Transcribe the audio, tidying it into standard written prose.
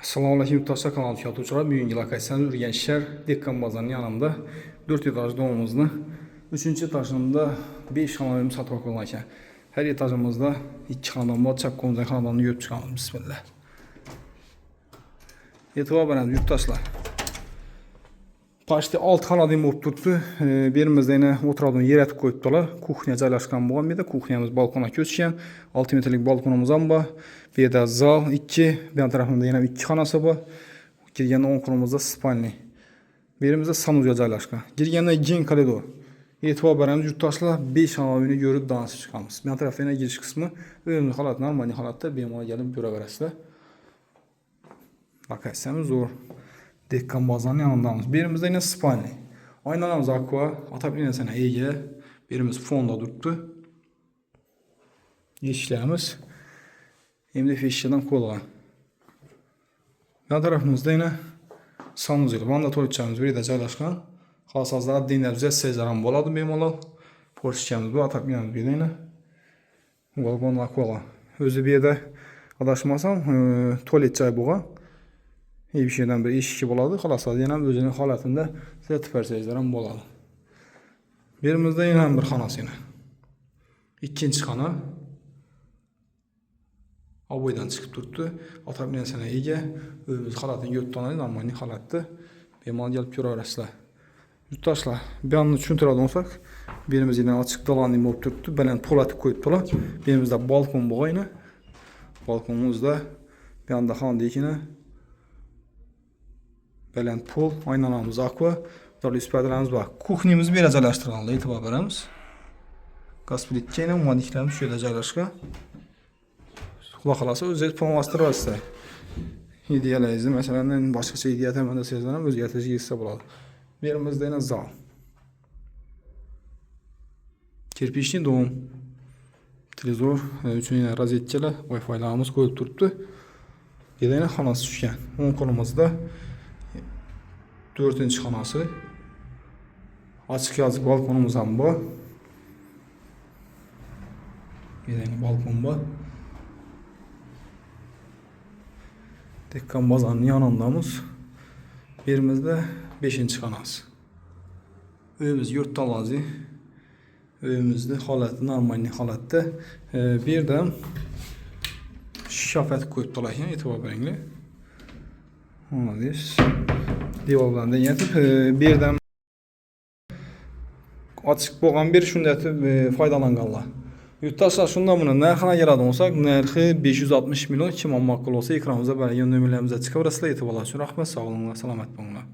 Assalomu alaykum yurtdoshlar, kanal kuzatuvchilar. Bugungi lokatsiyamiz Urganch Dekkan bozorining yanında 4 etajli domimizni 3-etajında 5 xonadon sotib olgan ekan. Her etajimizda 2 xonadon bor, chapkamizdan xonadonni yurib chiqamiz. Bismillah. E'tibor beramiz yurtdoshlar. Почти 6 xonadon bo'lib turibdi. Berimizda yana o'tiradigan yer etib qo'yibdilar. Kuxnya joylashgan bo'lgan. Bu yerda kuxnyamiz balkonga ko'chgan. 6 metrlik balkonimiz ham bor. Bu yerda zal 2, bu yon tarafimizda yana 2 xonasi bor. Kirganda 10 xonamizda spalni. Berimizda sanuga joylashgan. Kirganda keng koridor. E'tibor beramiz yurtdoshlar, 5 xonadonni ko'rib dansib chiqamiz. Bu yon tarafda yana girish qismi, o'yinli holat, normal holatda bemalol kelib ko'raverasizlar. Lokatsiyamiz zo'r. Dekkan bozorining yanındamız. Birimizde yine spalni. Aynamız aqua, atabilirsene ega. Birimiz fonda durdu. Yeşillerimiz. Hem de fişçiden kolgan. Yan tarafımızda yine sanuzeli. Vanda tuvaletçemiz bir de joylashgan. Xalsazlar dinler düzelt sezlerim boladı bemalol. Porşikemiz bu, atabilirsiniz bir de yine. Balkonlar kolgan. Özü bir de adashmasam tuvalet joy bo'lgan. Bir şeyden bir işki boladı. Xalasaz yana özünün holatında sertifikasiylar ham bo'ladi. Birimizda yana bir xonasi yana. Ikkinchi xona. Avoydan chiqib turibdi. Atabilirsene ega. O'zimiz holatini yo'ttonadi, normal holatda bemalol kelib ko'raverasizlar. Yurtdoshlar, bu yerni tushuntiradigan bo'lsak, birimiz yana ochiq dalani bo'lib turibdi. Baland po'latib qo'yibdilar. Birimizda balkon bo'lgan. Balkonimizda bu yerda xonadagina baland pol, aynamız aqua, darlı ispadelerimiz var. Kuxnyamiz bir joylashtirilgan, e'tibor beramiz. Gaz plitchani modiklarimiz shu yerda joylashgan. Xudo xolasa o'zingiz planlashtirasiz. Idealaringizni, masalan, boshqacha ideya tamanda sezsam o'zgartirishingiz bo'ladi. Bu yerimizda yana zal. Kirpichli dom. Televizor uchun yana rozetkalar, Wi-Fi'larimiz qo'yib turibdi. Bu yerda yana xonasi tushgan. 10 qo'limizda 4-chi xonasi. Ochiq yoziq balkonimiz ham bor. Yana balkon bor. Dekkan bozorining yonindamiz. Birimizda 5-chi xonasi. Uyimiz yurtdalazi. Uyimizda holati normal holatda. Bu yerda shafat qo'yibdilar ekan, e'tibor beringlar. Молодец. Devorlardan yetib, bu yerdan ochiq bo'lgan bir shunday etib foydalanganlar. Yurtdoshlar, shunda buni narxini keladigan bo'lsak, narxi 560 million. Kim ma'qul bo'lsa ekranimizda berilgan nomerlarimizga chiqaverasizlar. E'tiborlar uchun rahmat, sog' bo'linglar, salomat bo'linglar.